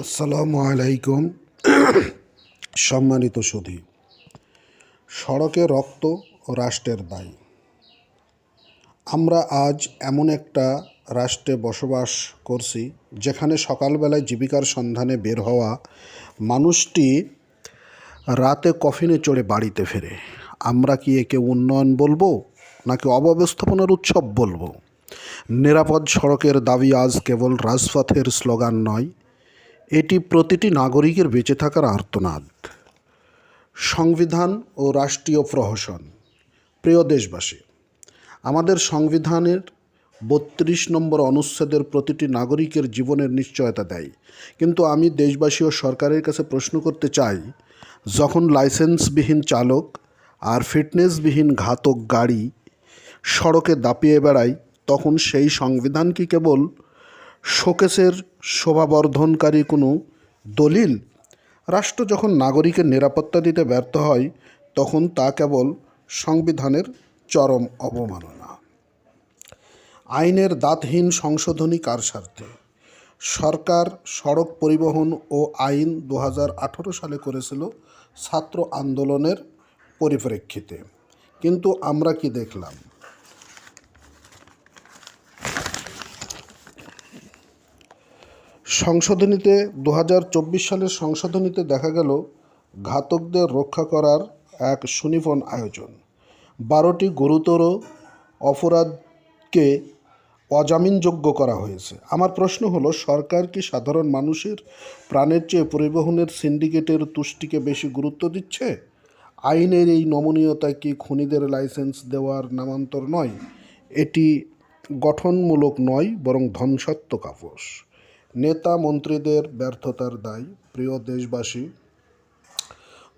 আসসালামু আলাইকুম। সম্মানিত সুধী, সড়কে রক্ত ও রাষ্ট্রের দায়। আমরা আজ এমন একটা রাষ্ট্রে বসবাস করছি যেখানে সকালবেলায় জীবিকার সন্ধানে বের হওয়া মানুষটি রাতে কফিনে চড়ে বাড়িতে ফেরে। আমরা কি একে উন্নয়ন বলবো নাকি অব্যবস্থাপনার উৎসব বলবো? নিরাপদ সড়কের দাবি আজ কেবল রাজপথের স্লোগান নয়, এটি প্রতিটি নাগরিকের বেঁচে থাকার আর্তনাদ। সংবিধান ও রাষ্ট্রীয় প্রহসন। প্রিয় দেশবাসী, আমাদের সংবিধানের ৩২ নম্বর অনুচ্ছেদের প্রতিটি নাগরিকের জীবনের নিশ্চয়তা দেয়। কিন্তু আমি দেশবাসী ও সরকারের কাছে প্রশ্ন করতে চাই, যখন লাইসেন্সবিহীন চালক আর ফিটনেসবিহীন ঘাতক গাড়ি সড়কে দাপিয়ে বেড়ায়, তখন সেই সংবিধান কি কেবল শোকেসের শোভাবর্ধনকারী কোনো দলিল? রাষ্ট্র যখন নাগরিকের নিরাপত্তা দিতে ব্যর্থ হয়, তখন তা কেবল সংবিধানের চরম অবমাননা। আইনের দাঁতহীন সংশোধনী কার স্বার্থে? সরকার সড়ক পরিবহন ও আইন 2018 সালে করেছিল ছাত্র আন্দোলনের পরিপ্রেক্ষিতে। কিন্তু আমরা কি দেখলাম? সংশোধনীতে 2024 সালের সংশোধনীতে দেখা গেল ঘাতকদের রক্ষা করার এক সুনিপুণ আয়োজন। 12টি গুরুতর অপরাধকে অজামিনযোগ্য করা হয়েছে। আমার প্রশ্ন হলো, সরকার কি সাধারণ মানুষের প্রাণের চেয়ে পরিবহনের সিন্ডিকেটের তুষ্টিকে বেশি গুরুত্ব দিচ্ছে? আইনের এই নমনীয়তা কি খুনিদের লাইসেন্স দেওয়ার নামান্তর নয়? এটি গঠনমূলক নয়, বরং ধ্বংসাত্মক আপোষ। নেতা মন্ত্রীদের ব্যর্থতার দায়। প্রিয় দেশবাসী,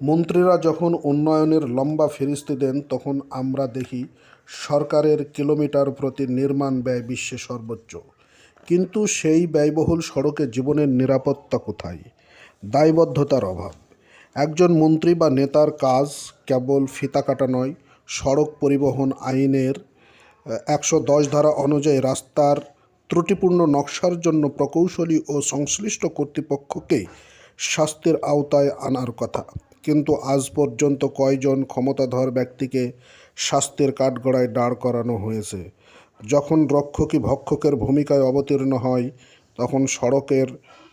মন্ত্রীরা যখন উন্নয়নের লম্বা ফিরিস্তি দেন, তখন আমরা দেখি সরকারের কিলোমিটার প্রতি নির্মাণ ব্যয় বিশ্বে সর্বোচ্চ। কিন্তু সেই ব্যয়বহুল সড়কে জীবনের নিরাপত্তা কোথায়? দায়বদ্ধতার অভাব। একজন মন্ত্রী বা নেতার কাজ কেবল ফিতা কাটা নয়, সড়ক পরিবহন আইনের 110 ধারা অনুযায়ী রাস্তার ত্রুটিপূর্ণ নকশার জন্য প্রকৌশলী ও সংশ্লিষ্ট কর্তৃপক্ষকে শাস্তির আওতায় আনার কথা। কিন্তু আজ পর্যন্ত কয়জন ক্ষমতাধর ব্যক্তিকে শাস্তির কাঠগড়ায় দাঁড় করানো হয়েছে? যখন রক্ষকই ভক্ষকের ভূমিকায় অবতীর্ণ হয়, তখন সড়কের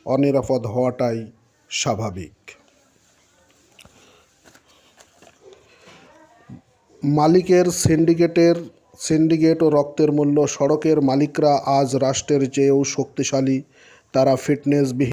অনিরাপদ হওয়াটাই স্বাভাবিক। মালিকের সিন্ডিকেট ও রক্তের মূল্য। সড়কের মালিকরা আজ রাষ্ট্রের চেয়েও শক্তিশালী। তারা ফিটনেসবিহীন